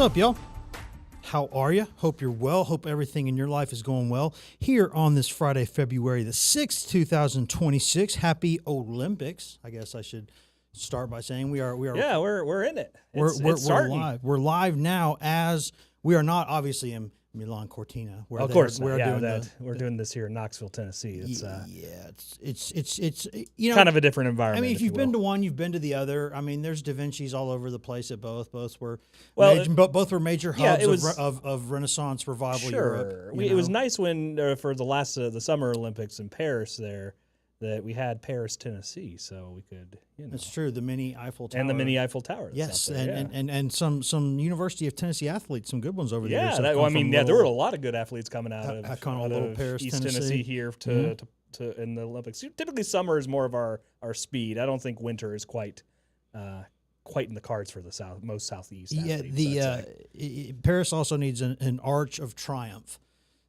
up, y'all? How are you? Hope you're well. Hope everything in your life is going well. Here on this Friday, February the 6th, 2026. Happy Olympics. I guess I should start by saying we are. Yeah, we're in it. We're starting. live. We're live now, as we are not obviously in Milan Cortina. Of course, we're doing this here in Knoxville, Tennessee. It's kind of a different environment. I mean, if you've been to one, you've been to the other. I mean, there's Da Vinci's all over the place at both. Both were major hubs of Renaissance revival Europe. It was nice when for the Summer Olympics in Paris there that we had Paris, Tennessee, so we could. That's true. The mini Eiffel Tower. And the mini Eiffel Tower. Yes, and some University of Tennessee athletes, some good ones over there. Yeah, there were a lot of good athletes coming out of Paris, East Tennessee here to in the Olympics. Typically, summer is more of our speed. I don't think winter is quite in the cards for the most Southeast athletes. Paris also needs an arch of triumph.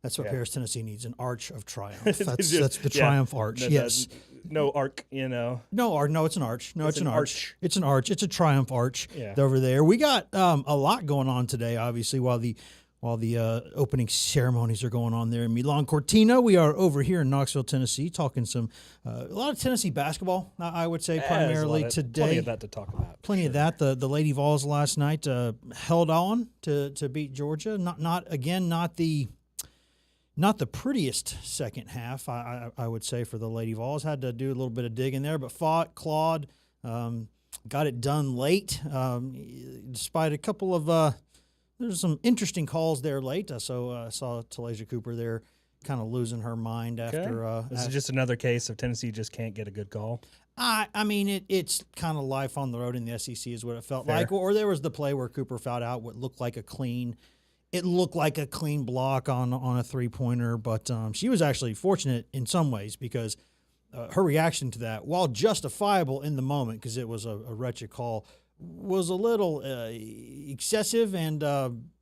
That's what Paris, Tennessee needs, an arch of triumph. That's the triumph arch, yes. No arc, No arch. No, it's an arch. No, it's an arch. It's an arch. It's a triumph arch over there. We got a lot going on today, obviously, while the opening ceremonies are going on there in Milan Cortina. We are over here in Knoxville, Tennessee, talking a lot of Tennessee basketball, I would say, primarily today. Plenty of that to talk about. Plenty of that. The Lady Vols last night held on to beat Georgia. Not the prettiest second half, I would say, for the Lady Vols. Had to do a little bit of digging there, but fought, clawed, got it done late, despite a couple of there's some interesting calls there late. So saw Talasia Cooper there kind of losing her mind after. This is just another case of Tennessee just can't get a good call. I mean, it's kind of life on the road in the SEC is what it felt Fair. like. Or there was the play where Cooper fouled out what looked like a clean. It looked like a clean block on a three-pointer, but she was actually fortunate in some ways because her reaction to that, while justifiable in the moment because it was a wretched call, was a little excessive. And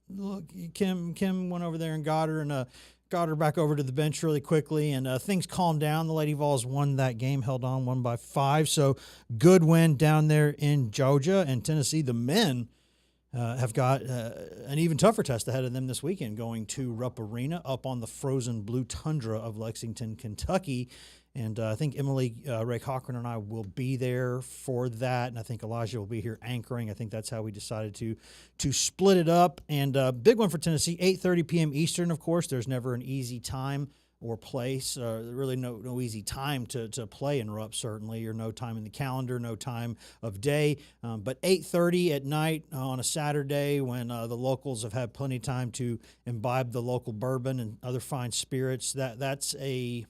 look, Kim went over there and got her and got her back over to the bench really quickly, and things calmed down. The Lady Vols won that game, held on, won by 5. So good win down there in Georgia. And Tennessee, the men, have got an even tougher test ahead of them this weekend, going to Rupp Arena up on the frozen blue tundra of Lexington, Kentucky. And I think Emily Ray Cochran and I will be there for that, and I think Elijah will be here anchoring. I think that's how we decided to split it up. And big one for Tennessee, 8:30 p.m. Eastern, of course. There's never an easy time or place, really no easy time to play in Rupp, certainly, or no time in the calendar, no time of day. But 8:30 at night on a Saturday when the locals have had plenty of time to imbibe the local bourbon and other fine spirits, that's a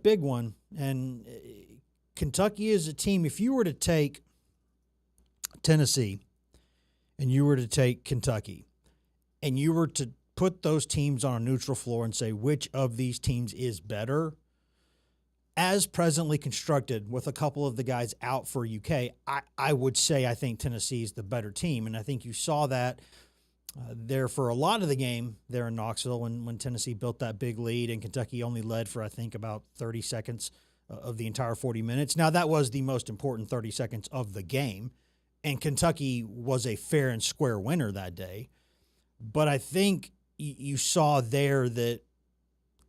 big one. And Kentucky is a team, if you were to take Tennessee and you were to take Kentucky and you were to put those teams on a neutral floor and say which of these teams is better, as presently constructed with a couple of the guys out for UK, I would say I think Tennessee is the better team. And I think you saw that there for a lot of the game there in Knoxville when Tennessee built that big lead and Kentucky only led for, I think, about 30 seconds of the entire 40 minutes. Now, that was the most important 30 seconds of the game, and Kentucky was a fair and square winner that day. But I think you saw there that,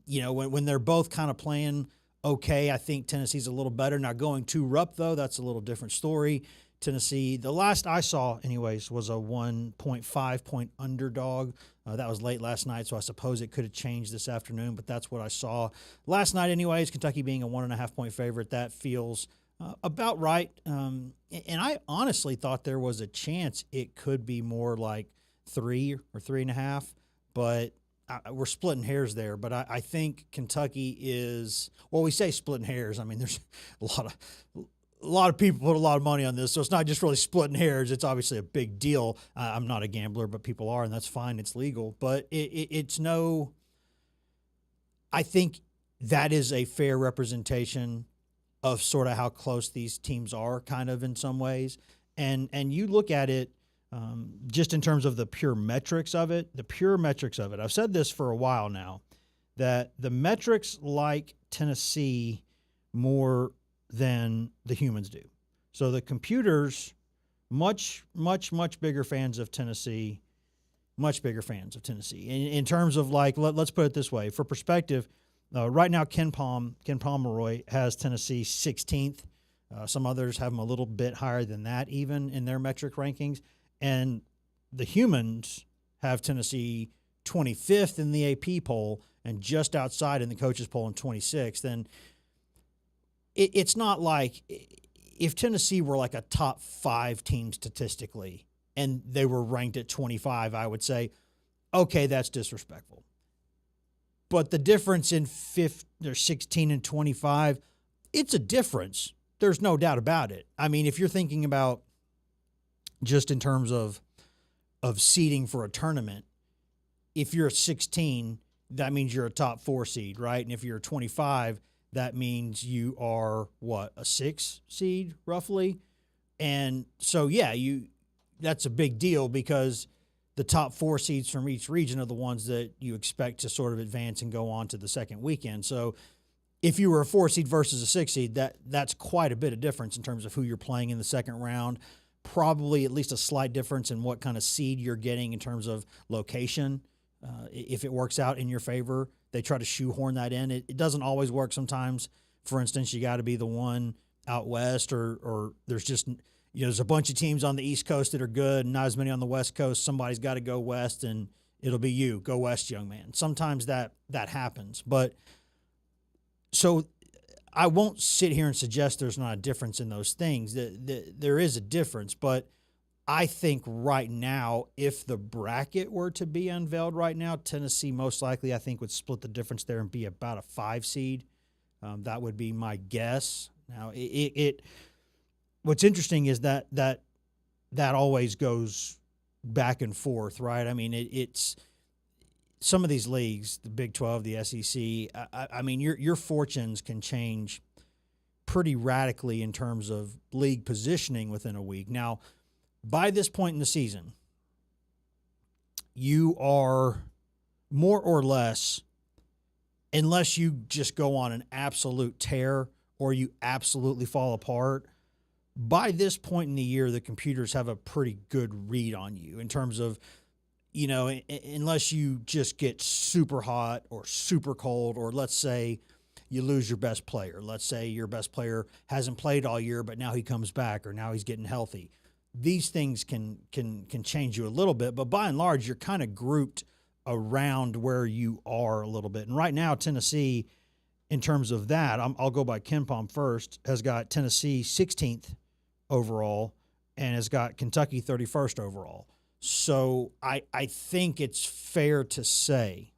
when they're both kind of playing okay, I think Tennessee's a little better. Now, going to Rupp, though, that's a little different story. Tennessee, the last I saw, anyways, was a 1.5-point underdog. That was late last night, so I suppose it could have changed this afternoon, but that's what I saw last night anyways. Kentucky being a 1.5-point favorite, that feels about right. And I honestly thought there was a chance it could be more like 3 or 3.5. But we're splitting hairs there. But I think Kentucky is, well, we say splitting hairs. I mean, there's a lot of people put a lot of money on this, so it's not just really splitting hairs. It's obviously a big deal. I'm not a gambler, but people are, and that's fine. It's legal. But it's no – I think that is a fair representation of sort of how close these teams are kind of in some ways. And you look at it just in terms of the pure metrics of it, I've said this for a while now, that the metrics like Tennessee more than the humans do. So the computers much bigger fans of Tennessee. Much bigger fans of Tennessee. In terms of, like, let's put it this way. For perspective, right now Ken Pomeroy has Tennessee 16th. Some others have them a little bit higher than that even in their metric rankings. And the humans have Tennessee 25th in the AP poll and just outside in the coaches poll in 26th. And it's not like if Tennessee were like a top 5 team statistically and they were ranked at 25, I would say, okay, that's disrespectful. But the difference in 16 and 25, it's a difference. There's no doubt about it. I mean, if you're thinking about just in terms of seeding for a tournament, if you're a 16, that means you're a top 4 seed, right? And if you're a 25, that means you are, what, a 6 seed roughly? And so, yeah, that's a big deal because the top 4 seeds from each region are the ones that you expect to sort of advance and go on to the second weekend. So if you were a 4 seed versus a 6 seed, that's quite a bit of difference in terms of who you're playing in the second round. Probably at least a slight difference in what kind of seed you're getting in terms of location. If it works out in your favor, they try to shoehorn that in. It doesn't always work sometimes. For instance, you got to be the one out west or there's just – there's a bunch of teams on the East Coast that are good and not as many on the West Coast. Somebody's got to go west, and it'll be you. Go west, young man. Sometimes that happens. But so I won't sit here and suggest there's not a difference in those things. There is a difference, but I think right now, if the bracket were to be unveiled right now, Tennessee most likely, I think, would split the difference there and be about a 5 seed. That would be my guess. Now, what's interesting is that always goes back and forth, right? I mean, it's some of these leagues, the Big 12, the SEC. I mean, your fortunes can change pretty radically in terms of league positioning within a week. Now, by this point in the season, you are more or less, unless you just go on an absolute tear or you absolutely fall apart. By this point in the year, the computers have a pretty good read on you in terms of, unless you just get super hot or super cold, or let's say you lose your best player. Let's say your best player hasn't played all year, but now he comes back or now he's getting healthy. These things can change you a little bit, but by and large, you're kind of grouped around where you are a little bit. And right now, Tennessee, in terms of that, I'll go by KenPom first, has got Tennessee 16th overall and has got Kentucky 31st overall. So I think it's fair to say,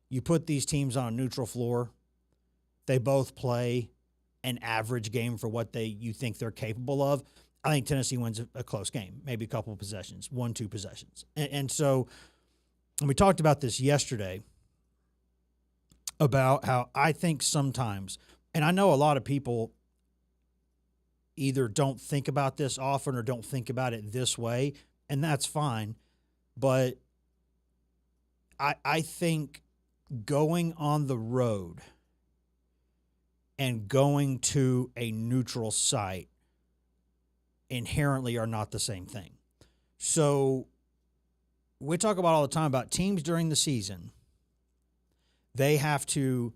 you put these teams on a neutral floor, they both play an average game for what you think they're capable of. I think Tennessee wins a close game, maybe a couple of possessions, 1-2 possessions. And so we talked about this yesterday about how I think sometimes, and I know a lot of people either don't think about this often or don't think about it this way, and that's fine. But I think going on the road and going to a neutral site inherently are not the same thing. So we talk about all the time about teams during the season. They have to,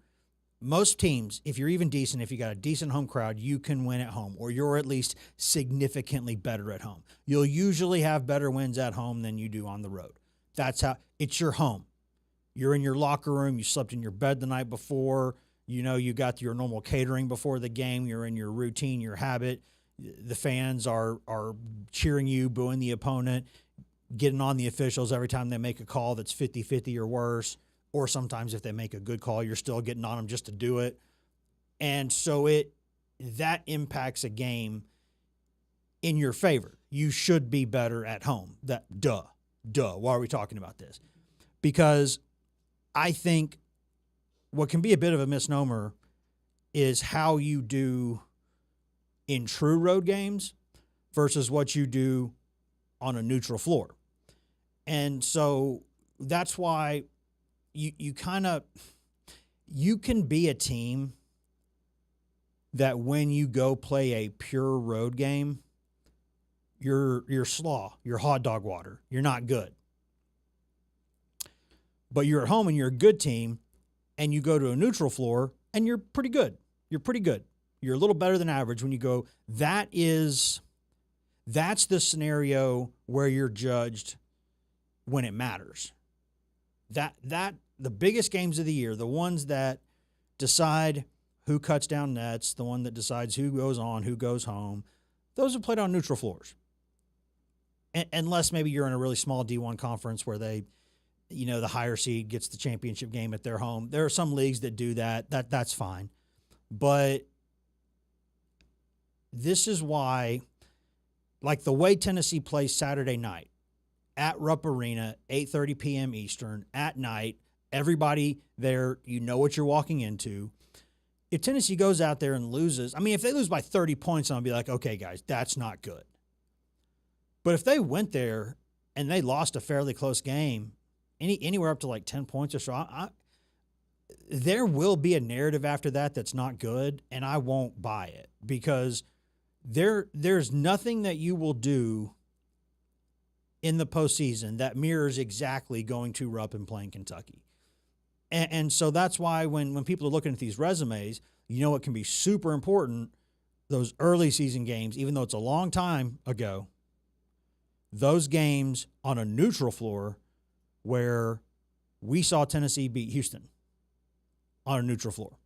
most teams, if you're even decent, if you got a decent home crowd, you can win at home, or you're at least significantly better at home. You'll usually have better wins at home than you do on the road. That's how, it's your home. You're in your locker room. You slept in your bed the night before. You got your normal catering before the game. You're in your routine, your habit. The fans are cheering you, booing the opponent, getting on the officials every time they make a call that's 50-50 or worse. Or sometimes if they make a good call, you're still getting on them just to do it. And so that impacts a game in your favor. You should be better at home. Duh. Why are we talking about this? Because I think what can be a bit of a misnomer is how you do in true road games versus what you do on a neutral floor. And so that's why you can be a team that when you go play a pure road game, you're slaw, you're hot dog water. You're not good. But you're at home and you're a good team, and you go to a neutral floor and you're pretty good. You're pretty good. You're a little better than average when you go. That's the scenario where you're judged when it matters. That the biggest games of the year, the ones that decide who cuts down nets, the one that decides who goes on, who goes home, those are played on neutral floors. Unless maybe you're in a really small D1 conference where they, the higher seed gets the championship game at their home. There are some leagues that do that. That's fine. But this is why, like the way Tennessee plays Saturday night at Rupp Arena, 8:30 p.m. Eastern, at night, everybody there, you know what you're walking into. If Tennessee goes out there and loses, if they lose by 30 points, I'll be like, okay, guys, that's not good. But if they went there and they lost a fairly close game, anywhere up to like 10 points or so, there will be a narrative after that that's not good, and I won't buy it because there's nothing that you will do in the postseason that mirrors exactly going to Rupp and playing Kentucky. And so that's why when people are looking at these resumes, it can be super important, those early season games, even though it's a long time ago, those games on a neutral floor where we saw Tennessee beat Houston on a neutral floor.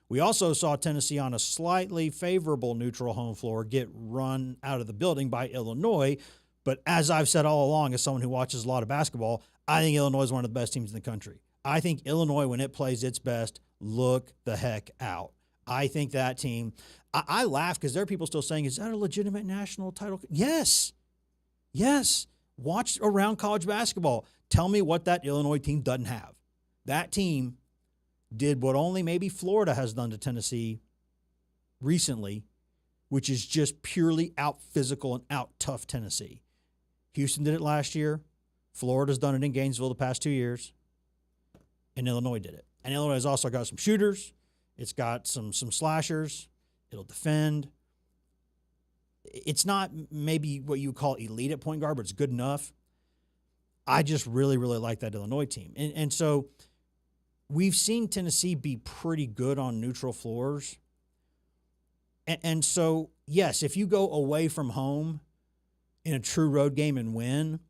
We also saw Tennessee on a slightly favorable neutral home floor get run out of the building by Illinois. But as I've said all along, as someone who watches a lot of basketball, I think Illinois is one of the best teams in the country. I think Illinois, when it plays its best, look the heck out. I think that team, I laugh because there are people still saying, is that a legitimate national title? Yes. Watch around college basketball. Tell me what that Illinois team doesn't have. That team did what only maybe Florida has done to Tennessee recently, which is just purely out physical and out tough Tennessee. Houston did it last year. Florida's done it in Gainesville the past 2 years. And Illinois did it. And Illinois has also got some shooters. It's got some slashers. It'll defend. It's not maybe what you would call elite at point guard, but it's good enough. I just really, really like that Illinois team. And so we've seen Tennessee be pretty good on neutral floors. And so, yes, if you go away from home in a true road game and win,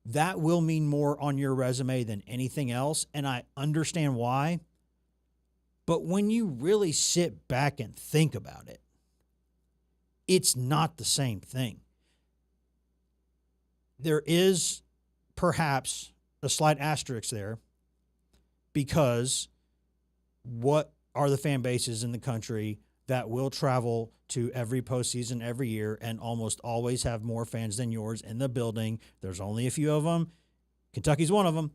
that will mean more on your resume than anything else. And I understand why. But when you really sit back and think about it, it's not the same thing. There is perhaps a slight asterisk there because what are the fan bases in the country that will travel to every postseason every year and almost always have more fans than yours in the building? There's only a few of them. Kentucky's one of them.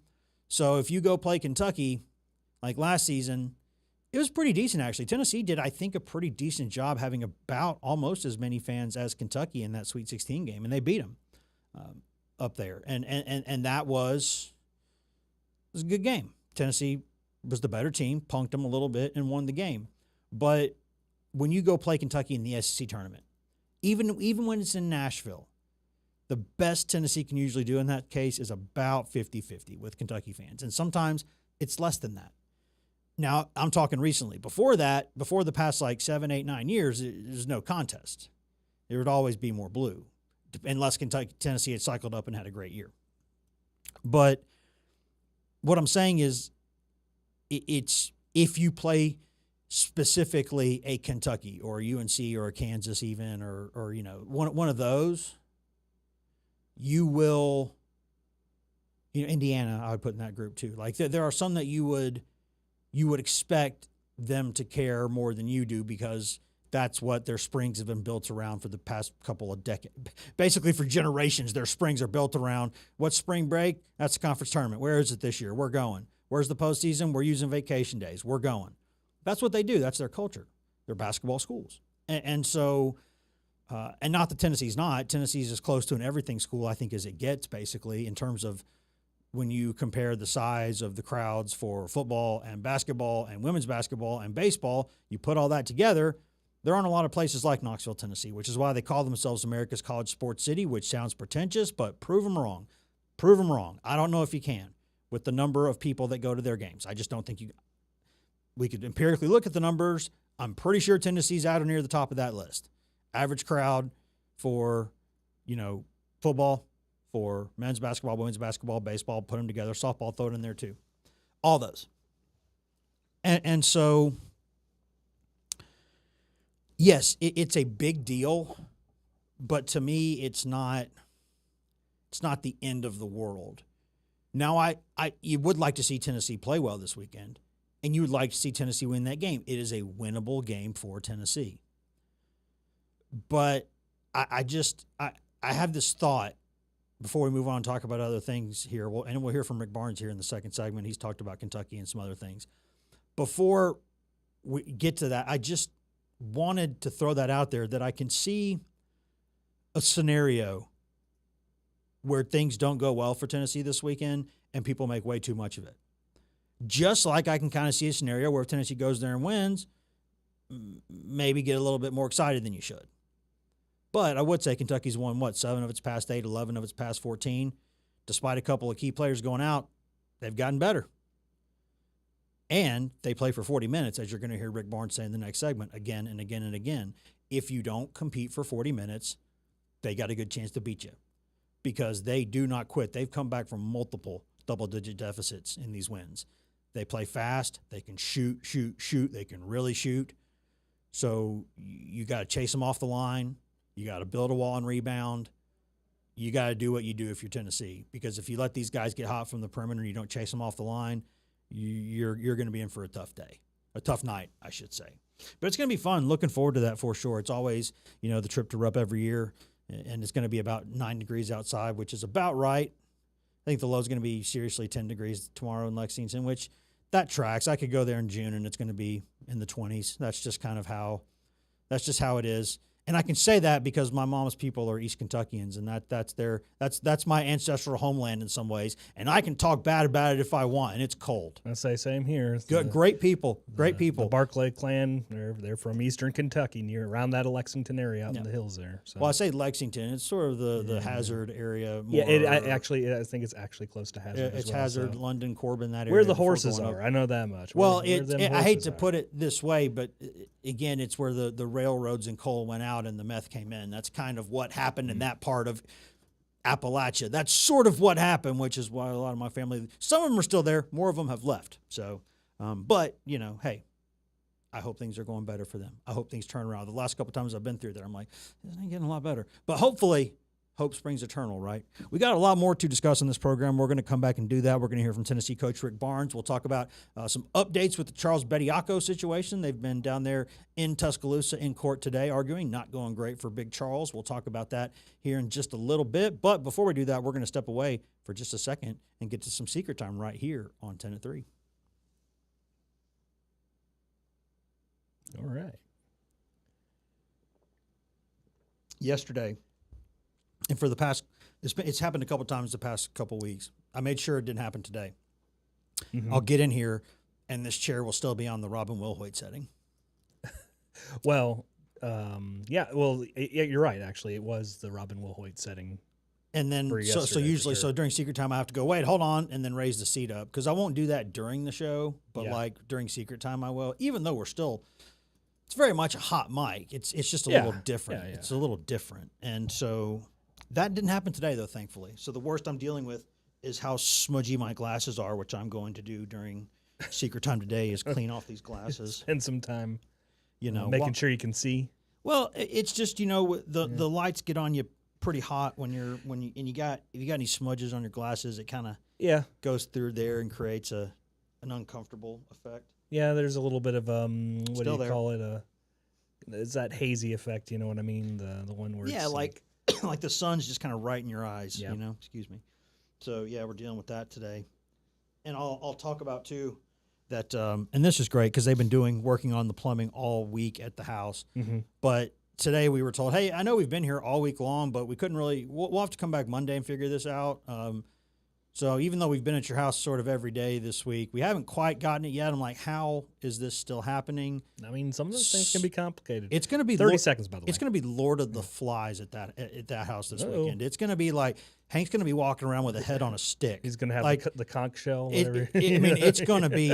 So if you go play Kentucky like last season, it was pretty decent, actually. Tennessee did, I think, a pretty decent job having about almost as many fans as Kentucky in that Sweet 16 game, and they beat them up there. And that was a good game. Tennessee was the better team, punked them a little bit, and won the game. But when you go play Kentucky in the SEC tournament, even when it's in Nashville, the best Tennessee can usually do in that case is about 50-50 with Kentucky fans. And sometimes it's less than that. Now, I'm talking recently. Before that, before the past 7, 8, 9 years, there's no contest. There would always be more blue, unless Tennessee had cycled up and had a great year. But what I'm saying is it's if you play specifically a Kentucky or a UNC or a Kansas even or one of those, you will, Indiana I would put in that group too. There are some that you would expect them to care more than you do because that's what their springs have been built around for the past couple of decades. Basically, for generations, their springs are built around what's spring break? That's the conference tournament. Where is it this year? We're going. Where's the postseason? We're using vacation days. We're going. That's what they do. That's their culture. They're basketball schools. And so, and not that Tennessee's not. Tennessee's as close to an everything school, I think, as it gets, basically, in terms of when you compare the size of the crowds for football and basketball and women's basketball and baseball, you put all that together, There aren't a lot of places like Knoxville, Tennessee, which is why they call themselves America's College Sports City, which sounds pretentious, but prove them wrong. Prove them wrong. I don't know if you can with the number of people that go to their games. I just don't think you – we could empirically look at the numbers. I'm pretty sure Tennessee's out or near the top of that list. Average crowd for, football, for men's basketball, women's basketball, baseball, put them together, softball, throw it in there too. All those. And so, yes, it's a big deal, but to me, it's not the end of the world. Now, you would like to see Tennessee play well this weekend, and you would like to see Tennessee win that game. It is a winnable game for Tennessee. But I have this thought before we move on and talk about other things here. And we'll hear from Rick Barnes here in the second segment. He's talked about Kentucky and some other things. Before we get to that, I just wanted to throw that out there that I can see a scenario where things don't go well for Tennessee this weekend and people make way too much of it. Just like I can kind of see a scenario where if Tennessee goes there and wins, maybe get a little bit more excited than you should. But I would say Kentucky's won, 7 of its past 8, 11 of its past 14. Despite a couple of key players going out, they've gotten better. And they play for 40 minutes, as you're going to hear Rick Barnes say in the next segment, again and again and again. If you don't compete for 40 minutes, they got a good chance to beat you because they do not quit. They've come back from multiple double-digit deficits in these wins. They play fast. They can shoot. They can really shoot. So you got to chase them off the line. You got to build a wall and rebound. You got to do what you do if you're Tennessee, because if you let these guys get hot from the perimeter and you don't chase them off the line, you're going to be in for a tough day, a tough night, I should say. But it's going to be fun. Looking forward to that for sure. It's always, the trip to Rupp every year, and it's going to be about 9 degrees outside, which is about right. I think the low is going to be seriously 10 degrees tomorrow in Lexington, which that tracks. I could go there in June and it's going to be in the 20s. That's just how it is. And I can say that because my mom's people are East Kentuckians, and that's my ancestral homeland in some ways. And I can talk bad about it if I want, and it's cold. I say same here. Great people. The Barclay clan, they're from Eastern Kentucky, near around that Lexington area out in the hills there. So. Well, I say Lexington. It's sort of the Hazard area. More, I think it's actually close to Hazard. It's Hazard, London, Corbin, that area. Where the horses are, I know that much. Well, I hate to put it this way, but again, it's where the railroads and coal went out and the meth came in. That's kind of what happened in that part of Appalachia. That's sort of what happened, which is why a lot of my family, some of them are still there, more of them have left. So, but, hey, I hope things are going better for them. I hope things turn around. The last couple of times I've been through there, I'm like, this ain't getting a lot better. But hopefully, hope springs eternal, right? We got a lot more to discuss in this program. We're going to come back and do that. We're going to hear from Tennessee coach Rick Barnes. We'll talk about some updates with the Charles Bediako situation. They've been down there in Tuscaloosa in court today arguing, not going great for Big Charles. We'll talk about that here in just a little bit. But before we do that, we're going to step away for just a second and get to some Secret Time right here on 10 at 3. All right. Yesterday, and for the past, it's happened a couple times the past couple weeks. I made sure it didn't happen today. Mm-hmm. I'll get in here, and this chair will still be on the Robin Wilhoit setting. Well, you're right. Actually, it was the Robin Wilhoit setting. And then, so usually, so during Secret Time, I have to go, wait, hold on, and then raise the seat up, because I won't do that during the show, but like during Secret Time, I will. Even though it's very much a hot mic. It's just a little different. It's a little different, and so. That didn't happen today, though, thankfully. So the worst I'm dealing with is how smudgy my glasses are, which I'm going to do during Secret Time today is clean off these glasses. Spend some time, making sure you can see. Well, it's just, the lights get on you pretty hot if you got any smudges on your glasses, it kind of goes through there and creates an uncomfortable effect. Yeah, there's a little bit of what do you call it? It's that hazy effect, you know what I mean? The one where it's like the sun's just kind of right in your eyes, excuse me. So, we're dealing with that today. And I'll talk about, too, that, and this is great because they've been working on the plumbing all week at the house. Mm-hmm. But today we were told, hey, I know we've been here all week long, but we couldn't really, we'll have to come back Monday and figure this out. So even though we've been at your house sort of every day this week, we haven't quite gotten it yet. I'm like, how is this still happening? I mean, some of those things can be complicated. It's going to be 30 seconds, by the way. It's going to be Lord of the Flies at that house this weekend. It's going to be like Hank's going to be walking around with a head on a stick. He's going to have like, the conch shell. Whatever. I mean, it's going to be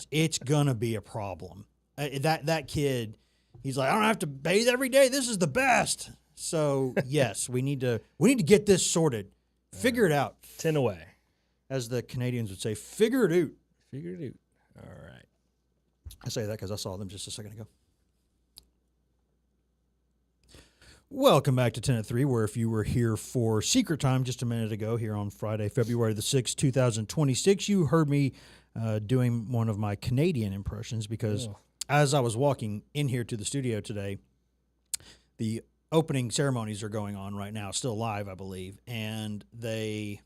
it's going to be a problem. That kid, he's like, I don't have to bathe every day. This is the best. So yes, we need to get this sorted. Figure it out. 10 away. As the Canadians would say, figure it out. Figure it out. All right. I say that because I saw them just a second ago. Welcome back to 10 at 3, where if you were here for Secret Time just a minute ago, here on Friday, February the 6th, 2026, you heard me doing one of my Canadian impressions because as I was walking in here to the studio today, the opening ceremonies are going on right now, still live, I believe, and the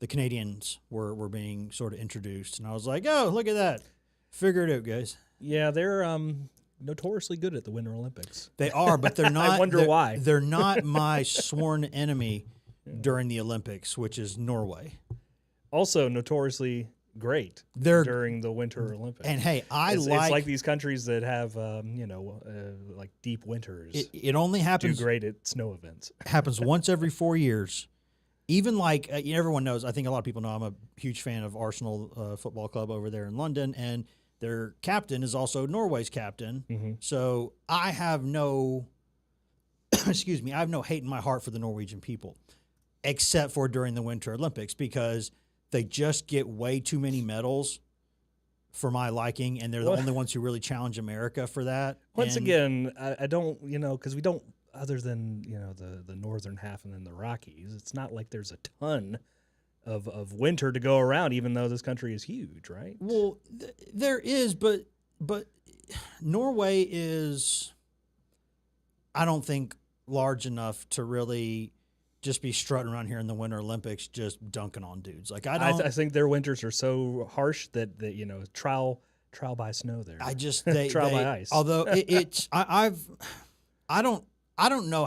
Canadians were being sort of introduced, and I was like, oh, look at that. Figure it out, guys. Yeah, they're notoriously good at the Winter Olympics. They are, but they're not. I wonder why. They're not my sworn enemy during the Olympics, which is Norway. Also notoriously great during the Winter Olympics. And hey, it's like these countries that have, like deep winters. It only happens. Do great at snow events. Happens once every 4 years. Even like everyone knows, I think a lot of people know I'm a huge fan of Arsenal Football Club over there in London, and their captain is also Norway's captain. Mm-hmm. So I have no, I have no hate in my heart for the Norwegian people, except for during the Winter Olympics because they just get way too many medals for my liking, and they're the only ones who really challenge America for that. Once again, I don't, because we don't. Other than the northern half and then the Rockies, it's not like there's a ton of winter to go around. Even though this country is huge, right? Well, there is, but Norway is, I don't think, large enough to really just be strutting around here in the Winter Olympics, just dunking on dudes. Like I think their winters are so harsh that trial by snow there. Trial by ice. Although I don't know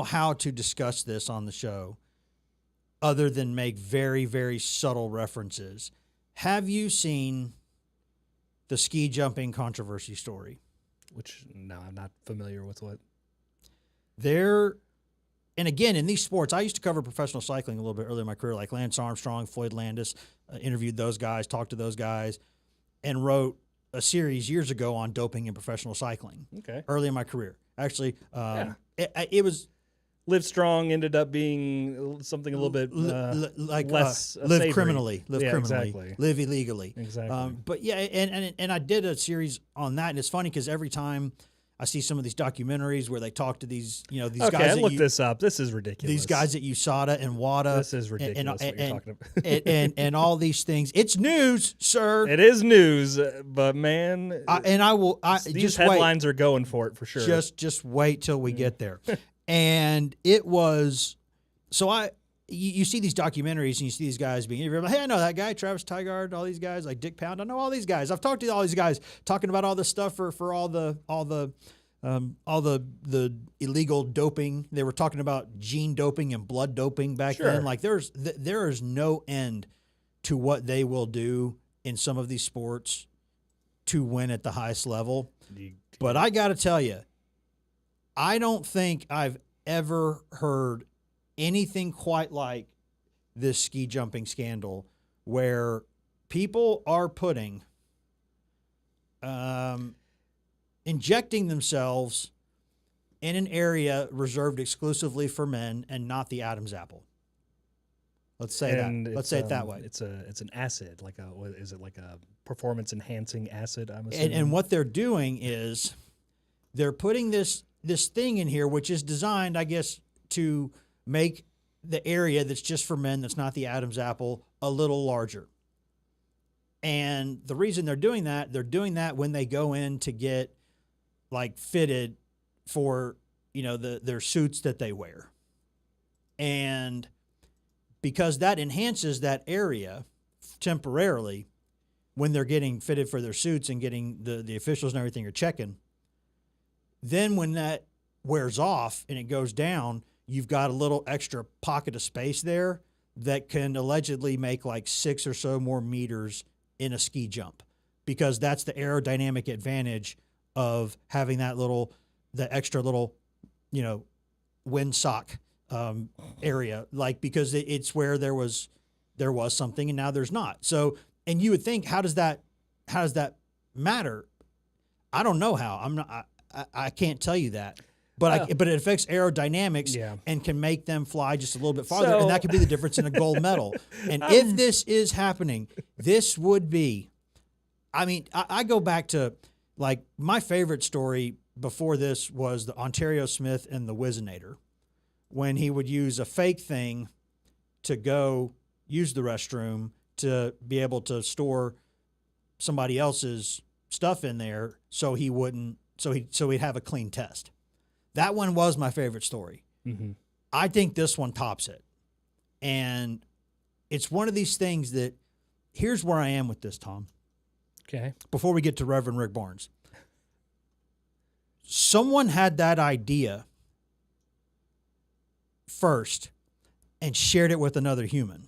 how to discuss this on the show other than make very, very subtle references. Have you seen the ski jumping controversy story? Which, no, I'm not familiar with what. And again, in these sports, I used to cover professional cycling a little bit earlier in my career, like Lance Armstrong, Floyd Landis, interviewed those guys, talked to those guys, and wrote a series years ago on doping in professional cycling. Okay. Early in my career. Actually, it was... Live Strong ended up being something a little bit less live savory. Criminally. Live criminally. Exactly. Live illegally. Exactly. But yeah, and I did a series on that, and it's funny because every time I see some of these documentaries where they talk to these guys. Okay, I looked this up. This is ridiculous. These guys at USADA and WADA. This is ridiculous what you're talking about. and all these things. It's news, sir. It is news, but man. These headlines are going for it for sure. Just wait till we get there. And it was, you see these documentaries and you see these guys being interviewed. Hey, I know that guy, Travis Tygard, all these guys, like Dick Pound. I know all these guys. I've talked to all these guys talking about all this stuff for all the illegal doping. They were talking about gene doping and blood doping back then. Like there is no end to what they will do in some of these sports to win at the highest level. But I got to tell you, I don't think I've ever heard anything quite like this ski jumping scandal where people are injecting themselves in an area reserved exclusively for men and not the Adam's apple. Let's say that. Let's say it that way. It's an acid, is it like a performance enhancing acid? I'm assuming. And what they're doing is they're putting this thing in here, which is designed, I guess, to make the area that's just for men, that's not the Adam's apple, a little larger. And the reason they're doing that when they go in to get fitted for, their suits that they wear. And because that enhances that area temporarily when they're getting fitted for their suits and getting the officials and everything are checking. Then when that wears off and it goes down, you've got a little extra pocket of space there that can allegedly make like 6 or so more meters in a ski jump, because that's the aerodynamic advantage of having the extra little, windsock area, like, because it's where there was something and now there's not. So, and you would think, how does that matter? I don't know how. I can't tell you that. But but it affects aerodynamics and can make them fly just a little bit farther, and that could be the difference in a gold medal. And if this is happening, this would be, I go back to, like, my favorite story before this was the Ontario Smith and the Whizzinator, when he would use a fake thing to go use the restroom to be able to store somebody else's stuff in there, so he'd have a clean test. That one was my favorite story. Mm-hmm. I think this one tops it. And it's one of these things that, here's where I am with this, Tom. Okay. Before we get to Reverend Rick Barnes. Someone had that idea first and shared it with another human.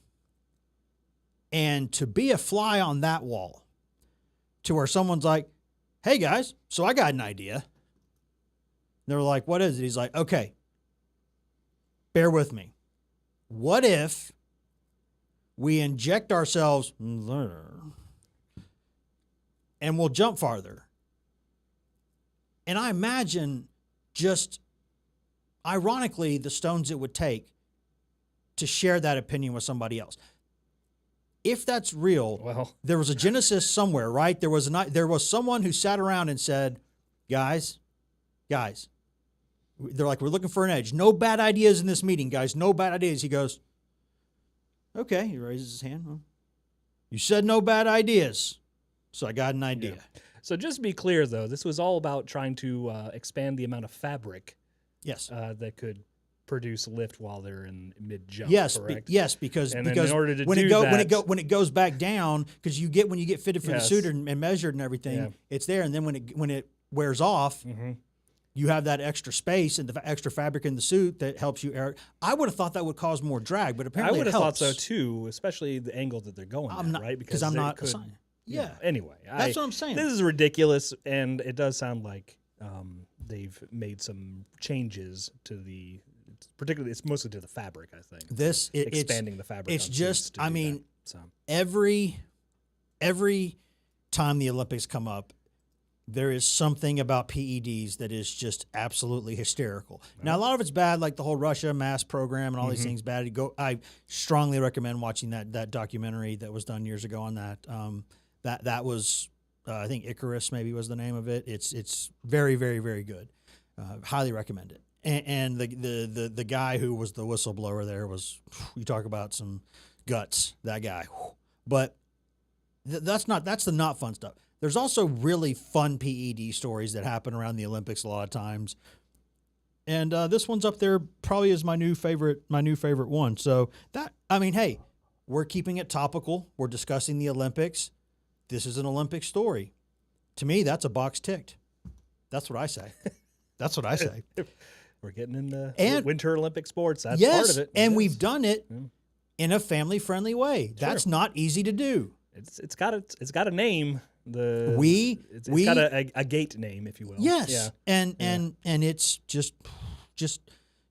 And to be a fly on that wall, to where someone's like, hey guys, so I got an idea. They were like, what is it? He's like, okay, bear with me. What if we inject ourselves and we'll jump farther? And I imagine, just ironically, the stones it would take to share that opinion with somebody else. If that's real, there was a genesis somewhere, right? There was someone who sat around and said, guys, they're like, we're looking for an edge. No bad ideas in this meeting, guys. No bad ideas. He goes, okay. He raises his hand. Well, you said no bad ideas, so I got an idea. Yeah. So just to be clear, though, this was all about trying to expand the amount of fabric that could produce lift while they're in mid-jump, correct? Yes, because in order to when it goes back down, because when you get fitted for the suit and measured and everything, it's there, and then when it wears off, you have that extra space and the extra fabric in the suit that helps you air. I would have thought that would cause more drag, but apparently I would have thought so too, especially the angle that they're going at, right? Because I'm not. Yeah. Anyway, that's what I'm saying. This is ridiculous, and it does sound like they've made some changes to the. Particularly, it's mostly to the fabric. I think expanding the fabric. It's just, every time the Olympics come up, there is something about PEDs that is just absolutely hysterical. Right. Now, a lot of it's bad, like the whole Russia mass program and all these things bad. I strongly recommend watching that documentary that was done years ago on that. That was, I think Icarus maybe was the name of it. It's very, very, very good. Highly recommend it. And the guy who was the whistleblower there was, you talk about some guts, that guy. But that's the not fun stuff. There's also really fun PED stories that happen around the Olympics a lot of times. And this one's up there probably as my new favorite one. So hey, we're keeping it topical. We're discussing the Olympics. This is an Olympic story. To me, that's a box ticked. That's what I say. That's what I say. We're getting into Winter Olympic sports. That's part of it. And we've done it in a family-friendly way. Sure. That's not easy to do. It's got a name. It's got a gate name, if you will. Yes. Yeah. And it's just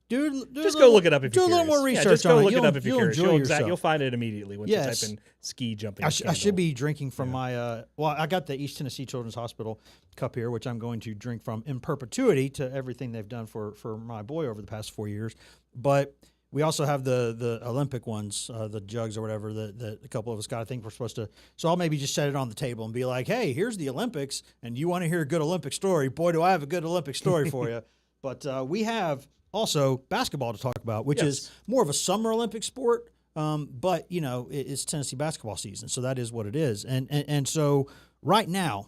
go look it up if you're curious. Do a little more research. Just go on look it. it up if you're curious. You'll You'll find it immediately when you type in ski jumping. I should be drinking from my. I got the East Tennessee Children's Hospital cup here, which I'm going to drink from in perpetuity to everything they've done for my boy over the past 4 years. But we also have the Olympic ones, the jugs or whatever that a couple of us got. I think we're supposed to. So I'll maybe just set it on the table and be like, hey, here's the Olympics, and you want to hear a good Olympic story? Boy, do I have a good Olympic story for you. But we have also basketball to talk about, which is more of a summer Olympic sport. But it's Tennessee basketball season, so that is what it is. And so right now,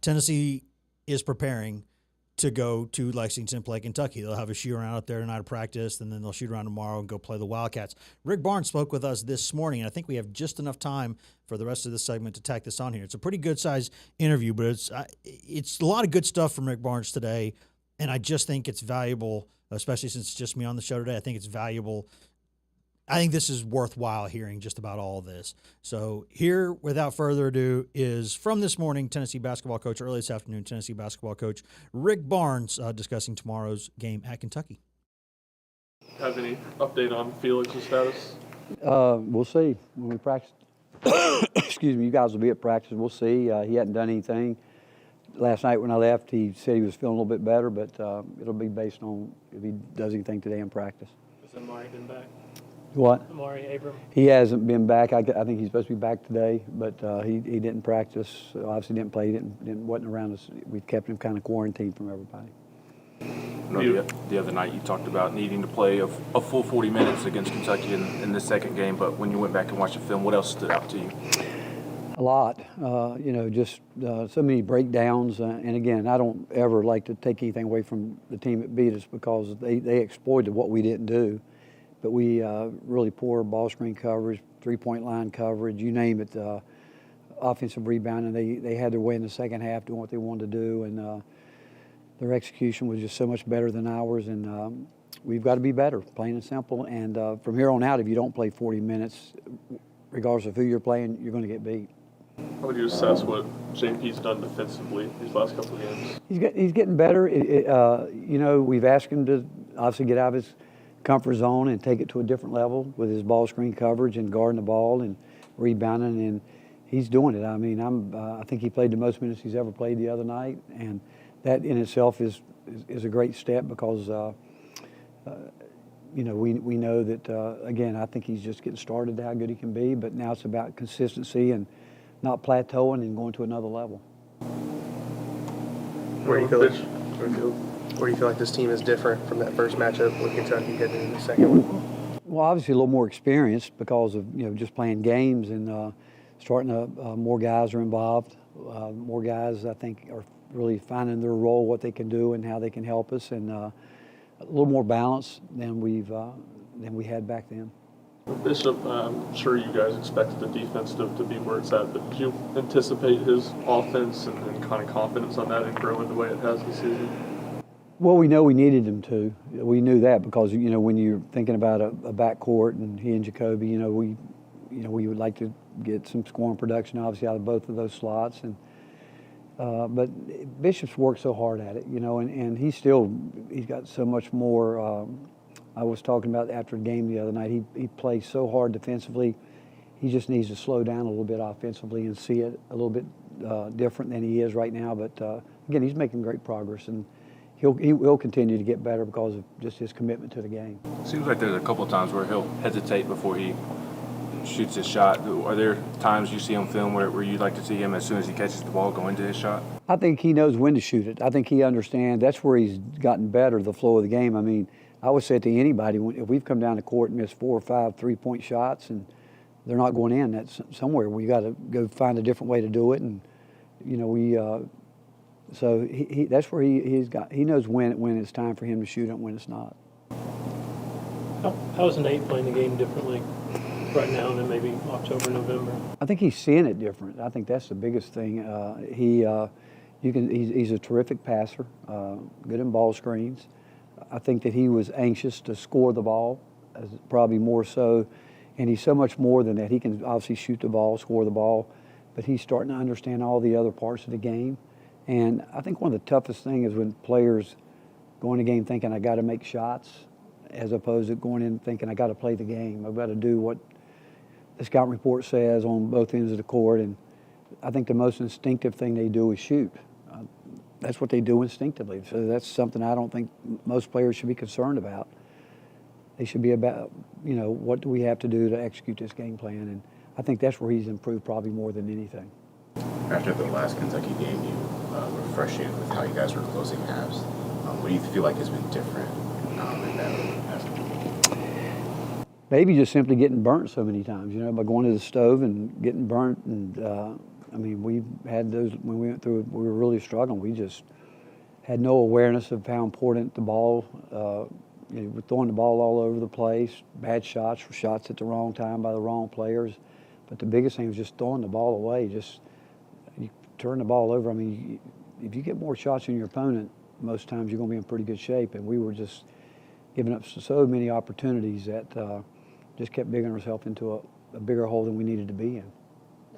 Tennessee is preparing to go to Lexington, play Kentucky. They'll have a shoot around out there tonight of practice, and then they'll shoot around tomorrow and go play the Wildcats. Rick Barnes spoke with us this morning, and I think we have just enough time for the rest of this segment to tack this on here. It's a pretty good-sized interview, but it's a lot of good stuff from Rick Barnes today, and I just think it's valuable especially since it's just me on the show today. I think it's valuable. I think this is worthwhile hearing just about all of this. So here, without further ado, is from this morning, Tennessee basketball coach, early this afternoon, Tennessee basketball coach Rick Barnes discussing tomorrow's game at Kentucky. Have any update on Felix's status? We'll see when we practice. Excuse me, you guys will be at practice. We'll see. He hadn't done anything. Last night when I left, he said he was feeling a little bit better, but it'll be based on if he does anything today in practice. Has Amari been back? What? Amari Abram? He hasn't been back. I think he's supposed to be back today, but he didn't practice. Obviously didn't play. Wasn't around us. We kept him kind of quarantined from everybody. The other night you talked about needing to play a full 40 minutes against Kentucky in the second game, but when you went back and watched the film, what else stood out to you? A lot, just so many breakdowns. And again, I don't ever like to take anything away from the team that beat us because they exploited what we didn't do. But we really poor ball screen coverage, three-point line coverage, you name it, offensive rebounding. They had their way in the second half doing what they wanted to do, and their execution was just so much better than ours, and we've got to be better, plain and simple. And from here on out, if you don't play 40 minutes, regardless of who you're playing, you're going to get beat. How would you assess what JP's done defensively these last couple of games? He's getting better. We've asked him to obviously get out of his comfort zone and take it to a different level with his ball screen coverage and guarding the ball and rebounding, and he's doing it. I mean, I think he played the most minutes he's ever played the other night, and that in itself is a great step because we know that again, I think he's just getting started how good he can be, but now it's about consistency and not plateauing and going to another level. Where do you feel like this team is different from that first matchup with Kentucky heading into the second one? Well, obviously a little more experienced because of just playing games and starting to more guys are involved. More guys I think are really finding their role, what they can do, and how they can help us, and a little more balance than we had back then. Bishop, I'm sure you guys expected the defense to be where it's at, but did you anticipate his offense and kind of confidence on that and growing the way it has this season? Well, we know we needed him to. We knew that because when you're thinking about a backcourt and he and Jacoby, we would like to get some scoring production obviously out of both of those slots, and but Bishop's worked so hard at it, and he's got so much more. I was talking about after the game the other night. He plays so hard defensively. He just needs to slow down a little bit offensively and see it a little bit different than he is right now. But again, he's making great progress, and he will continue to get better because of just his commitment to the game. Seems like there's a couple of times where he'll hesitate before he shoots his shot. Are there times you see on film where you'd like to see him as soon as he catches the ball go into his shot? I think he knows when to shoot it. I think he understands. That's where he's gotten better, the flow of the game. I mean, I would say to anybody, if we've come down the court and missed 4 or 5 three-point shots and they're not going in, that's somewhere we got to go find a different way to do it. And so that's where he knows when it's time for him to shoot it and when it's not. How is Nate playing the game differently right now than maybe October, November? I think he's seeing it different. I think that's the biggest thing. He's a terrific passer, good in ball screens. I think that he was anxious to score the ball, probably more so, and he's so much more than that. He can obviously shoot the ball, score the ball, but he's starting to understand all the other parts of the game. And I think one of the toughest things is when players go in a game thinking, I got to make shots, as opposed to going in thinking, I got to play the game. I've got to do what the scout report says on both ends of the court. And I think the most instinctive thing they do is shoot. That's what they do instinctively. So that's something I don't think most players should be concerned about. They should be about, what do we have to do to execute this game plan? And I think that's where he's improved probably more than anything. After the last Kentucky game, you were frustrated with how you guys were closing halves. What do you feel like has been different in that? Maybe just simply getting burnt so many times, by going to the stove and getting burnt. And we had those when we went through. We were really struggling. We just had no awareness of how important the ball. We're throwing the ball all over the place. Bad shots, shots at the wrong time by the wrong players. But the biggest thing was just throwing the ball away. Just you turn the ball over. I mean, if you get more shots than your opponent, most times you're going to be in pretty good shape. And we were just giving up so many opportunities that just kept digging herself into a bigger hole than we needed to be in.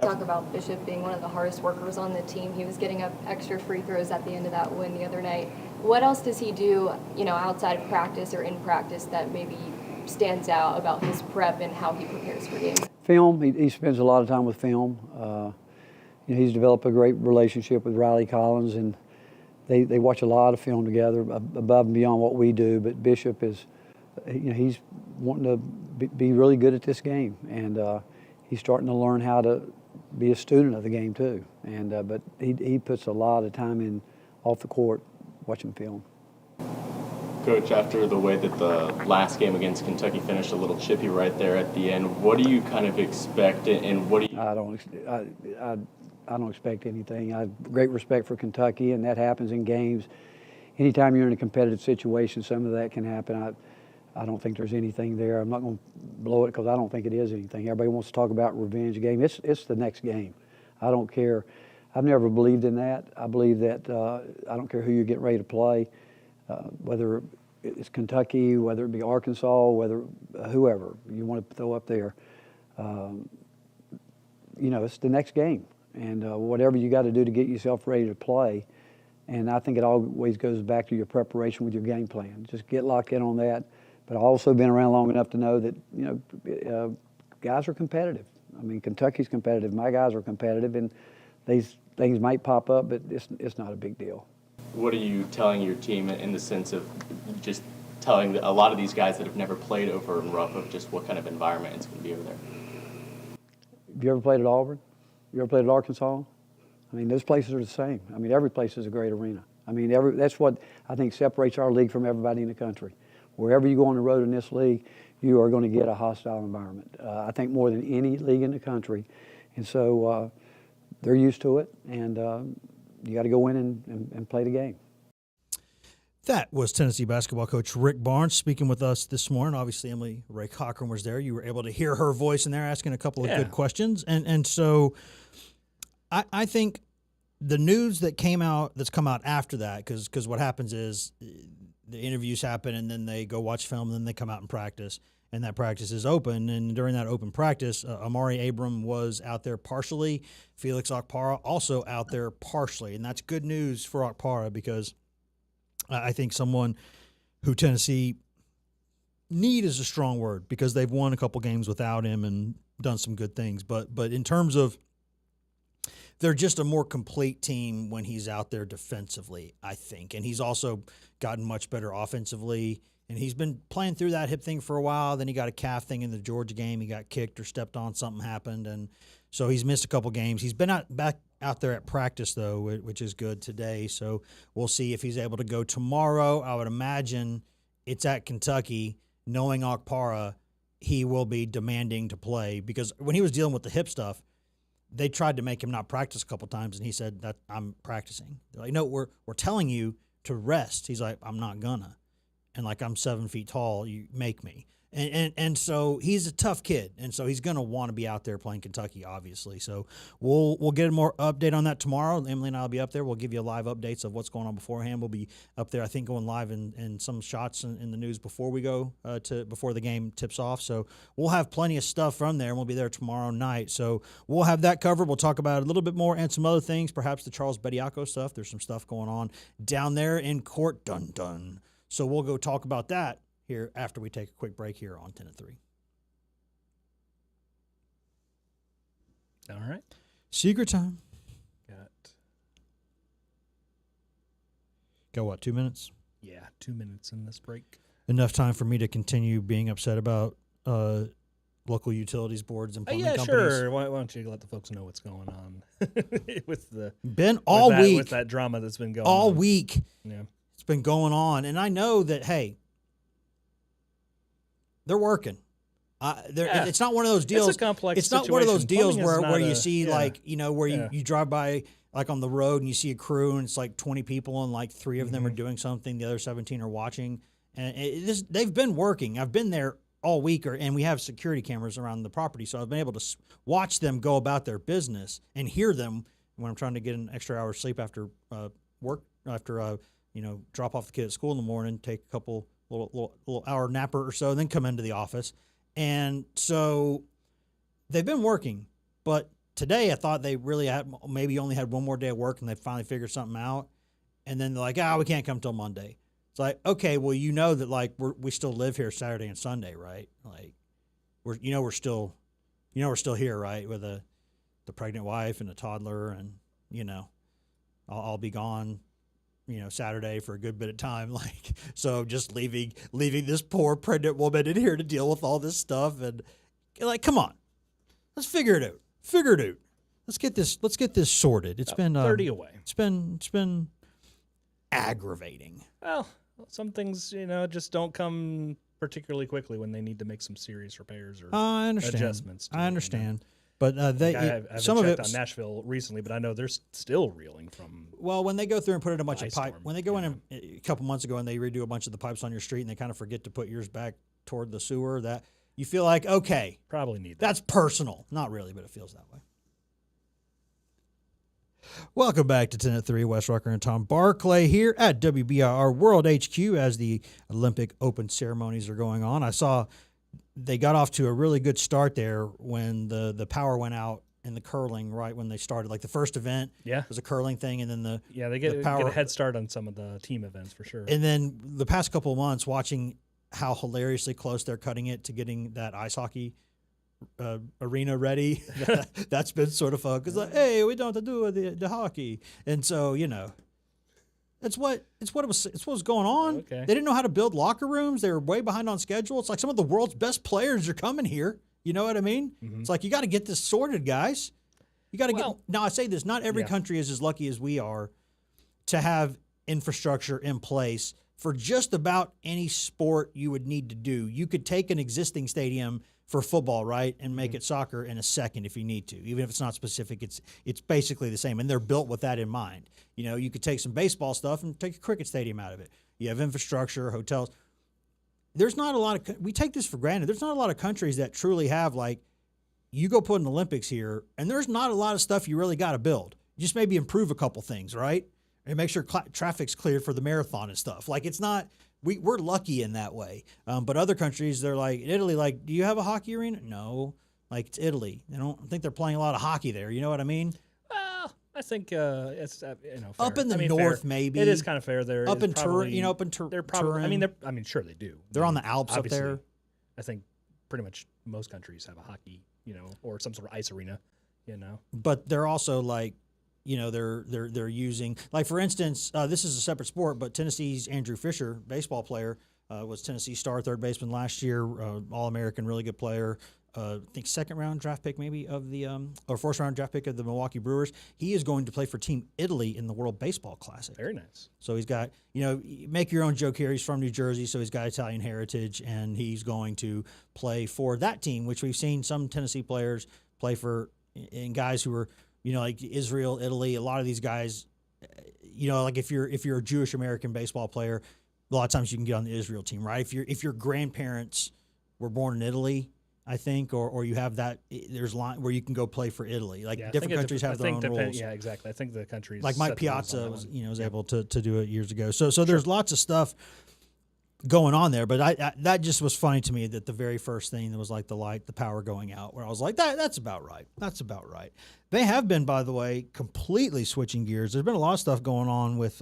Talk about Bishop being one of the hardest workers on the team. He was getting up extra free throws at the end of that win the other night. What else does he do, outside of practice or in practice that maybe stands out about his prep and how he prepares for games? Film. He spends a lot of time with film. He's developed a great relationship with Riley Collins, and they watch a lot of film together, above and beyond what we do. But Bishop is, he's wanting to be really good at this game, and he's starting to learn how to be a student of the game too. And but he puts a lot of time in off the court watching film. Coach, after the way that the last game against Kentucky finished a little chippy right there at the end, what do you kind of expect, and what do you? I don't expect anything. I have great respect for Kentucky, and that happens in games. Anytime you're in a competitive situation, some of that can happen. I don't think there's anything there. I'm not going to blow it because I don't think it is anything. Everybody wants to talk about revenge game. It's the next game. I don't care. I've never believed in that. I believe that I don't care who you're getting ready to play, whether it's Kentucky, whether it be Arkansas, whether whoever you want to throw up there. It's the next game. And whatever you got to do to get yourself ready to play. And I think it always goes back to your preparation with your game plan. Just get locked in on that. But I've also been around long enough to know that, guys are competitive. I mean, Kentucky's competitive. My guys are competitive. And these things might pop up, but it's not a big deal. What are you telling your team in the sense of just telling a lot of these guys that have never played over in Rupp of just what kind of environment it's going to be over there? Have you ever played at Auburn? You ever played at Arkansas? I mean, those places are the same. I mean, every place is a great arena. I mean, that's what I think separates our league from everybody in the country. Wherever you go on the road in this league, you are going to get a hostile environment. I think more than any league in the country. And so they're used to it, and you got to go in and play the game. That was Tennessee basketball coach Rick Barnes speaking with us this morning. Obviously, Emily Ray Cochran was there. You were able to hear her voice in there asking a couple of good questions. And so I think the news that's come out after that, because what happens is the interviews happen and then they go watch film and then they come out and practice, and that practice is open. And during that open practice, Amari Abram was out there partially. Felix Okpara also out there partially. And that's good news for Okpara because I think someone who Tennessee need is a strong word because they've won a couple games without him and done some good things. But in terms of they're just a more complete team when he's out there defensively, I think. And he's also gotten much better offensively. And he's been playing through that hip thing for a while. Then he got a calf thing in the Georgia game. He got kicked or stepped on. Something happened. And so he's missed a couple games. He's been back out there at practice, though, which is good today. So we'll see if he's able to go tomorrow. I would imagine it's at Kentucky. Knowing Okpara, he will be demanding to play because when he was dealing with the hip stuff, they tried to make him not practice a couple times, and he said that I'm practicing. They're like, no, we're telling you to rest. He's like, I'm not gonna. And like, I'm 7 feet tall, you make me. And so he's a tough kid, and so he's going to want to be out there playing Kentucky, obviously. So we'll get a more update on that tomorrow. Emily and I will be up there. We'll give you live updates of what's going on beforehand. We'll be up there, I think, going live in some shots in the news before we go before the game tips off. So we'll have plenty of stuff from there, and we'll be there tomorrow night. So we'll have that covered. We'll talk about it a little bit more and some other things, perhaps the Charles Bediako stuff. There's some stuff going on down there in court. Dun dun. So we'll go talk about that here after we take a quick break here on 10 at 3. All right. Secret time. Got what, 2 minutes? Yeah, 2 minutes in this break. Enough time for me to continue being upset about local utilities boards and plumbing companies. Yeah, sure. Why don't you let the folks know what's going on with that drama that's been going all on. week. Yeah. It's been going on, and I know that, hey, they're working. It's not one of those deals. It's a complex It's not one of those deals where you see you drive by like on the road and you see a crew and it's like 20 people and like 3 of them are doing something, the other 17 are watching. And they've been working. I've been there all week, and we have security cameras around the property, so I've been able to watch them go about their business and hear them when I'm trying to get an extra hour's sleep after work, after drop off the kid at school in the morning, take a couple little hour napper or so, and then come into the office. And so they've been working, but today I thought they really maybe only had one more day of work, and they finally figured something out. And then they're like, we can't come till Monday. It's like, okay, well, you know that like we still live here Saturday and Sunday, right? Like we're still here, right? With the pregnant wife and a toddler, and I'll be gone, Saturday for a good bit of time. Like, so just leaving this poor pregnant woman in here to deal with all this stuff, and like, come on, let's figure it out. Let's get this sorted. It's been 30 away. It's been aggravating. Well, some things, just don't come particularly quickly when they need to make some serious repairs or I understand. adjustments. I understand. But I haven't some of checked it on Nashville recently, but I know they're still reeling from. Well, when they go through and put in a bunch of ice pipe, storm, when they go in a couple months ago and they redo a bunch of the pipes on your street and they kind of forget to put yours back toward the sewer, that you feel like, okay, probably need that. That's personal. Not really, but it feels that way. Welcome back to 10 at 3. Wes Rucker and Tom Barclay here at WBIR World HQ as the Olympic Open ceremonies are going on. I saw they got off to a really good start there when the power went out in the curling, right when they started. Like the first event was a curling thing, and then they get a head start on some of the team events for sure. And then the past couple of months, watching how hilariously close they're cutting it to getting that ice hockey arena ready. That's been sort of fun because hey, we don't have to do the hockey, and so it's what was going on. Okay. They didn't know how to build locker rooms. They were way behind on schedule. It's like some of the world's best players are coming here. You know what I mean? Mm-hmm. It's like you got to get this sorted, guys. You got to get. Now I say this: not every country is as lucky as we are to have infrastructure in place for just about any sport you would need to do. You could take an existing stadium for football, right, and make it soccer in a second if you need to. Even if it's not specific, it's basically the same, and they're built with that in mind. You could take some baseball stuff and take a cricket stadium out of it. You have infrastructure, hotels. There's not a lot of – we take this for granted. There's not a lot of countries that truly have, like, you go put an Olympics here, and there's not a lot of stuff you really got to build. Just maybe improve a couple things, right, and make sure traffic's cleared for the marathon and stuff. Like, it's not – we're lucky in that way. But other countries, they're like, Italy, like, do you have a hockey arena? No. Like, it's Italy. I don't think they're playing a lot of hockey there. You know what I mean? Well, I think it's fair. Up in the north, fair. maybe. It is kind of fair there. Up in Turin, up in Turin. They're probably, sure they do. They're on the Alps up there. I think pretty much most countries have a hockey, or some sort of ice arena, But they're also like, they're using, like, for instance, this is a separate sport, but Tennessee's Andrew Fisher, baseball player, was Tennessee's star third baseman last year, All-American, really good player. I think second round draft pick maybe of the or first round draft pick of the Milwaukee Brewers. He is going to play for Team Italy in the World Baseball Classic. Very nice. So he's got, make your own joke here. He's from New Jersey, so he's got Italian heritage, and he's going to play for that team, which we've seen some Tennessee players play for, and guys who are, like Israel, Italy. A lot of these guys, like if you're a Jewish American baseball player, a lot of times you can get on the Israel team, right? If your grandparents were born in Italy, I think, or you have that, there's line where you can go play for Italy. Like different countries have their own rules. Yeah, exactly. I think the countries like Mike Piazza was able to do it years ago. So there's lots of stuff going on there, but I that just was funny to me that the very first thing that was like the power going out, where I was like, that's about right. That's about right. They have been, by the way, completely switching gears. There's been a lot of stuff going on with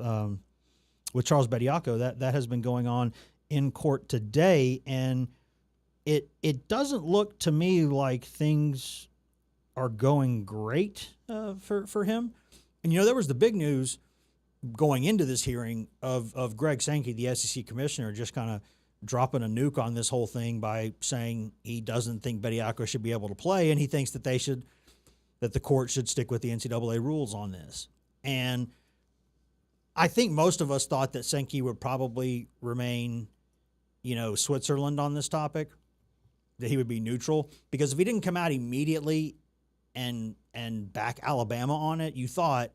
Charles Bediako that has been going on in court today, and it doesn't look to me like things are going great for him. And there was the big news going into this hearing of Greg Sankey, the SEC commissioner, just kind of dropping a nuke on this whole thing by saying he doesn't think Bediako should be able to play, and he thinks that the court should stick with the NCAA rules on this. And I think most of us thought that Sankey would probably remain, Switzerland on this topic, that he would be neutral, because if he didn't come out immediately and back Alabama on it, you thought,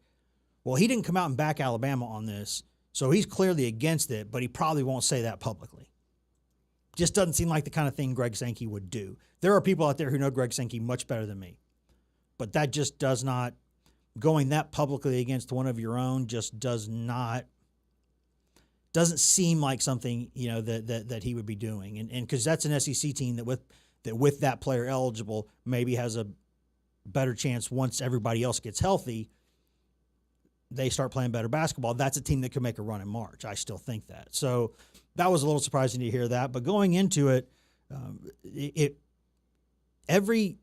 well, he didn't come out and back Alabama on this, so he's clearly against it, but he probably won't say that publicly. Just doesn't seem like the kind of thing Greg Sankey would do. There are people out there who know Greg Sankey much better than me, but that just does not, going that publicly against one of your own just doesn't doesn't seem like something that he would be doing, and because that's an SEC team that with that player eligible maybe has a better chance once everybody else gets healthy. They start playing better basketball. That's a team that could make a run in March. I still think that. So that was a little surprising to hear that. But going into it, every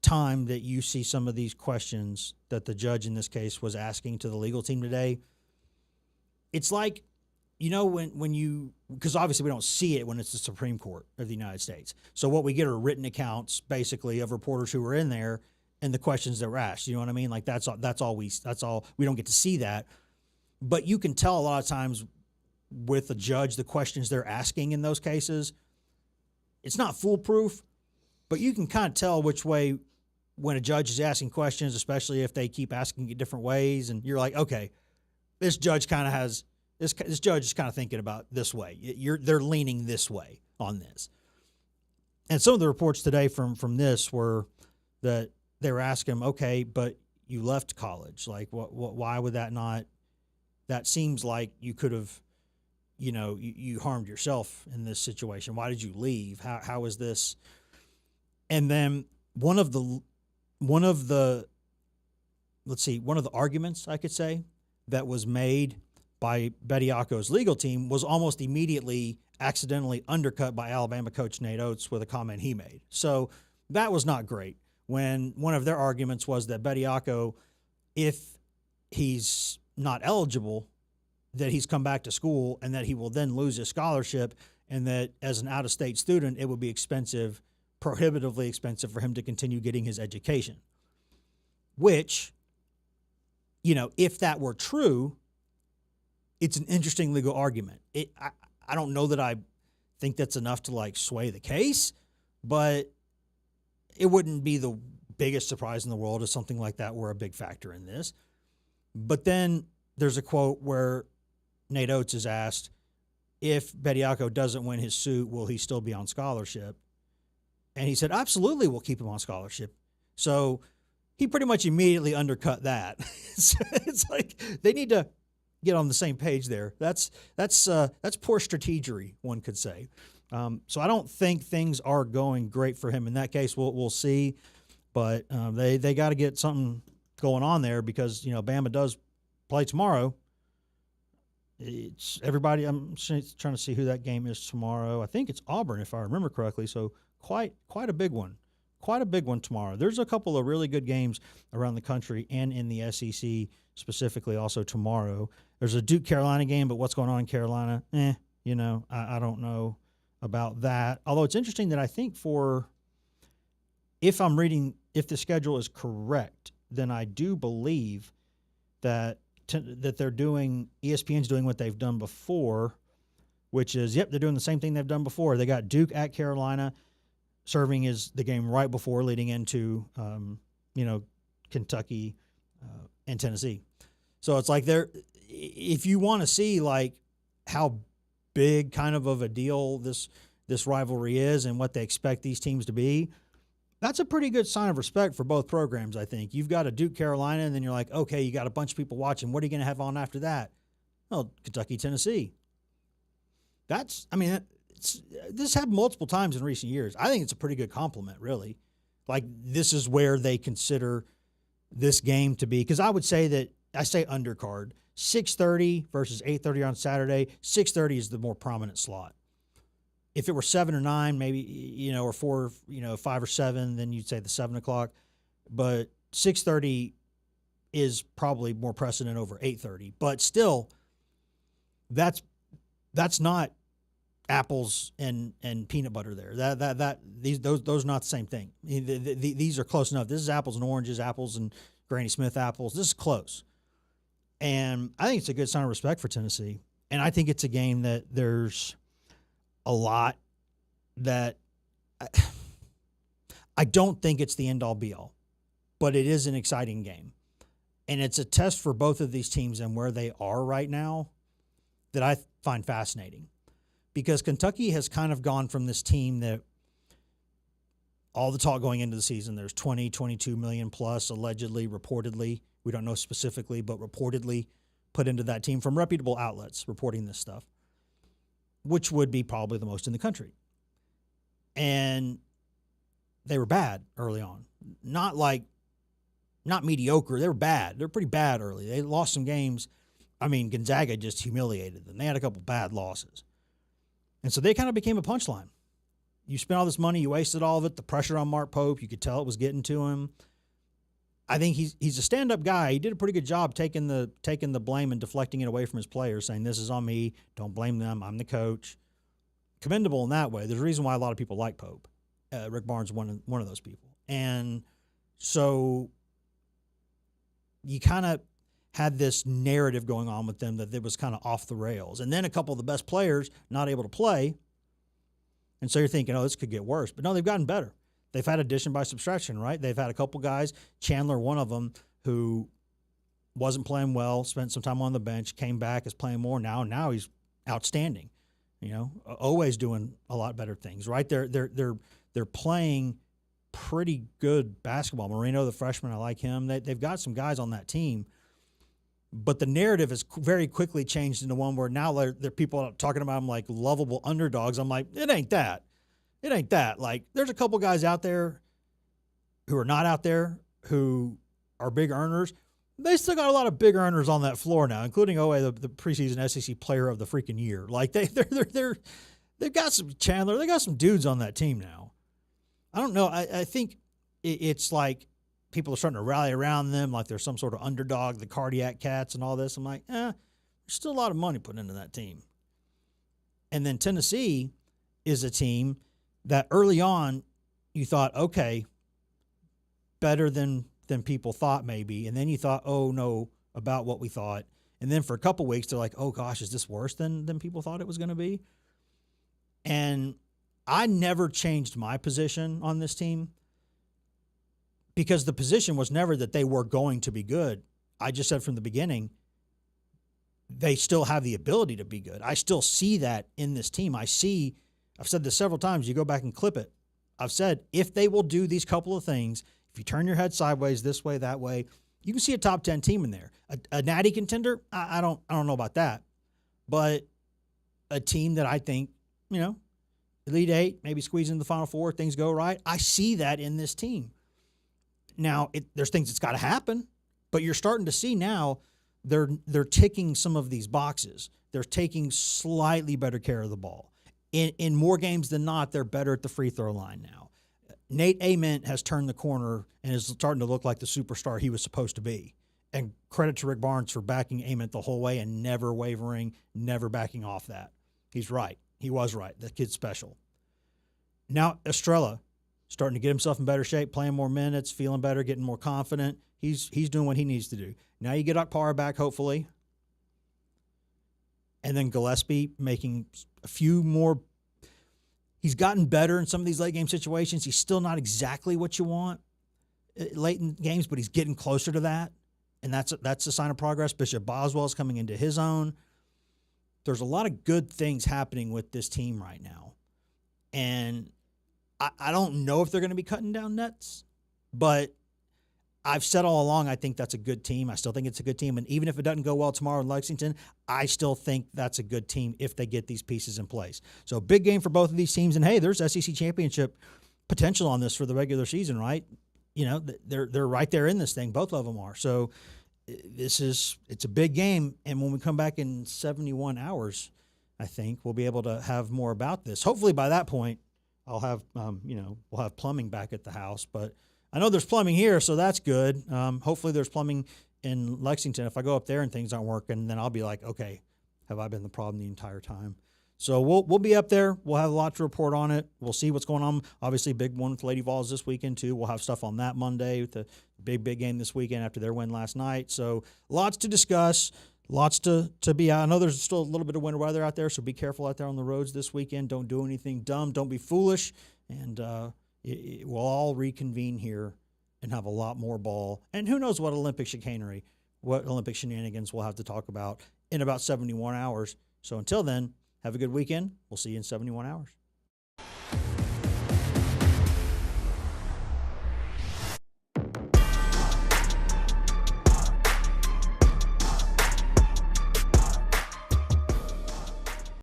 time that you see some of these questions that the judge in this case was asking to the legal team today, it's like, because obviously we don't see it when it's the Supreme Court of the United States. So what we get are written accounts basically of reporters who were in there and the questions that were asked. You know what I mean? Like that's all we don't get to see that. But you can tell a lot of times with a judge the questions they're asking in those cases. It's not foolproof, but you can kind of tell which way when a judge is asking questions, especially if they keep asking it different ways, and you're like, okay, this judge kind of has this judge is kind of thinking about this way. They're leaning this way on this. And some of the reports today from this were that they were asking him, okay, but you left college. Like, why would that not? That seems like you could have, you harmed yourself in this situation. Why did you leave? How is this? And then one of the arguments I could say that was made by Bediako's legal team was almost immediately accidentally undercut by Alabama coach Nate Oates with a comment he made. So that was not great. When one of their arguments was that Bediako, if he's not eligible, that he's come back to school and that he will then lose his scholarship, and that as an out-of-state student, it would be expensive, prohibitively expensive for him to continue getting his education. Which, if that were true, it's an interesting legal argument. I don't know that I think that's enough to sway the case, but it wouldn't be the biggest surprise in the world if something like that were a big factor in this. But then there's a quote where Nate Oates is asked, if Bediako doesn't win his suit, will he still be on scholarship? And he said, absolutely, we'll keep him on scholarship. So he pretty much immediately undercut that. It's like they need to get on the same page there. That's poor strategery, one could say. So I don't think things are going great for him in that case. We'll see, but they got to get something going on there because Bama does play tomorrow. It's everybody. I'm trying to see who that game is tomorrow. I think it's Auburn, if I remember correctly. So quite a big one. Quite a big one tomorrow. There's a couple of really good games around the country and in the SEC specifically also tomorrow. There's a Duke-Carolina game, but what's going on in Carolina? I don't know about that. Although it's interesting that I think if the schedule is correct, then I do believe that they're doing, ESPN's doing what they've done before, which is, they're doing the same thing they've done before. They got Duke at Carolina, serving as the game right before leading into, Kentucky and Tennessee. So it's like if you want to see how big kind of a deal this rivalry is and what they expect these teams to be, that's a pretty good sign of respect for both programs, I think. You've got a Duke Carolina, and then you're like, okay, you got a bunch of people watching. What are you going to have on after that? Oh, Kentucky, Tennessee. This happened multiple times in recent years. I think it's a pretty good compliment, really. This is where they consider this game to be. Because I would say that, I say undercard, 6:30 versus 8:30 on Saturday. 6:30 is the more prominent slot. If it were 7 or 9, maybe, or 4, 5 or 7, then you'd say the 7 o'clock. But 6:30 is probably more precedent over 8:30. But still, that's not apples and peanut butter there. Those are not the same thing. These are close enough. This is apples and oranges, apples and Granny Smith apples. This is close. And I think it's a good sign of respect for Tennessee. And I think it's a game that there's a lot that I don't think it's the end-all be-all, but it is an exciting game. And it's a test for both of these teams and where they are right now that I find fascinating. Because Kentucky has kind of gone from this team that all the talk going into the season, there's 22 million plus allegedly, reportedly, we don't know specifically, but reportedly put into that team from reputable outlets reporting this stuff, which would be probably the most in the country. And they were bad early on. Not mediocre. They were bad. They're pretty bad early. They lost some games. I mean, Gonzaga just humiliated them. They had a couple bad losses. And so they kind of became a punchline. You spent all this money, you wasted all of it, the pressure on Mark Pope, you could tell it was getting to him. I think he's a stand-up guy. He did a pretty good job taking the blame and deflecting it away from his players, saying, this is on me, don't blame them, I'm the coach. Commendable in that way. There's a reason why a lot of people like Pope. Rick Barnes is one of those people. And so you kind of had this narrative going on with them that it was kind of off the rails. And then a couple of the best players not able to play. And so you're thinking, oh, this could get worse. But no, they've gotten better. They've had addition by subtraction, right? They've had a couple guys, Chandler, one of them, who wasn't playing well, spent some time on the bench, came back, is playing more now. Now he's outstanding. You know, always doing a lot better things, right? They're playing pretty good basketball. Moreno, the freshman, I like him. They've got some guys on that team. But the narrative has very quickly changed into one where now there are people talking about them like lovable underdogs. I'm like, it ain't that. It ain't that. Like, there's a couple guys out there who are not out there who are big earners. They still got a lot of big earners on that floor now, including OA, the preseason SEC player of the freaking year. Like, they've got some Chandler. They got some dudes on that team now. I don't know. I think it's like people are starting to rally around them like they're some sort of underdog, the cardiac cats and all this. I'm like, there's still a lot of money put into that team. And then Tennessee is a team that early on you thought, okay, better than people thought maybe. And then you thought, oh, no, about what we thought. And then for a couple weeks, they're like, oh, gosh, is this worse than people thought it was going to be? And I never changed my position on this team because the position was never that they were going to be good. I just said from the beginning, they still have the ability to be good. I still see that in this team. I've said this several times. You go back and clip it. I've said, if they will do these couple of things, if you turn your head sideways, this way, that way, you can see a top 10 team in there. A natty contender, I don't know about that. But a team that I think, Elite Eight, maybe squeeze into the Final Four, things go right. I see that in this team. Now, there's things that's got to happen, but you're starting to see now they're ticking some of these boxes. They're taking slightly better care of the ball. In more games than not, they're better at the free throw line now. Nate Ament has turned the corner and is starting to look like the superstar he was supposed to be. And credit to Rick Barnes for backing Ament the whole way and never wavering, never backing off that. He's right. He was right. The kid's special. Now Estrella starting to get himself in better shape, playing more minutes, feeling better, getting more confident. He's doing what he needs to do. Now you get Akpara back, hopefully. And then Gillespie making a few more. He's gotten better in some of these late game situations. He's still not exactly what you want late in games, but he's getting closer to that. And that's a sign of progress. Bishop Boswell's coming into his own. There's a lot of good things happening with this team right now. And I don't know if they're going to be cutting down nets, but I've said all along I think that's a good team. I still think it's a good team. And even if it doesn't go well tomorrow in Lexington, I still think that's a good team if they get these pieces in place. So big game for both of these teams. And, hey, there's SEC championship potential on this for the regular season, right? They're right there in this thing. Both of them are. So it's a big game. And when we come back in 71 hours, I think we'll be able to have more about this. Hopefully by that point, I'll have, we'll have plumbing back at the house. But I know there's plumbing here, so that's good. Hopefully there's plumbing in Lexington. If I go up there and things aren't working, then I'll be like, okay, have I been the problem the entire time? So we'll be up there. We'll have a lot to report on it. We'll see what's going on. Obviously, big one with Lady Vols this weekend, too. We'll have stuff on that Monday with the big game this weekend after their win last night. So lots to discuss, lots to be out. I know there's still a little bit of winter weather out there, so be careful out there on the roads this weekend. Don't do anything dumb. Don't be foolish. And we'll all reconvene here and have a lot more ball. And who knows what Olympic chicanery, what Olympic shenanigans we'll have to talk about in about 71 hours. So until then, have a good weekend. We'll see you in 71 hours.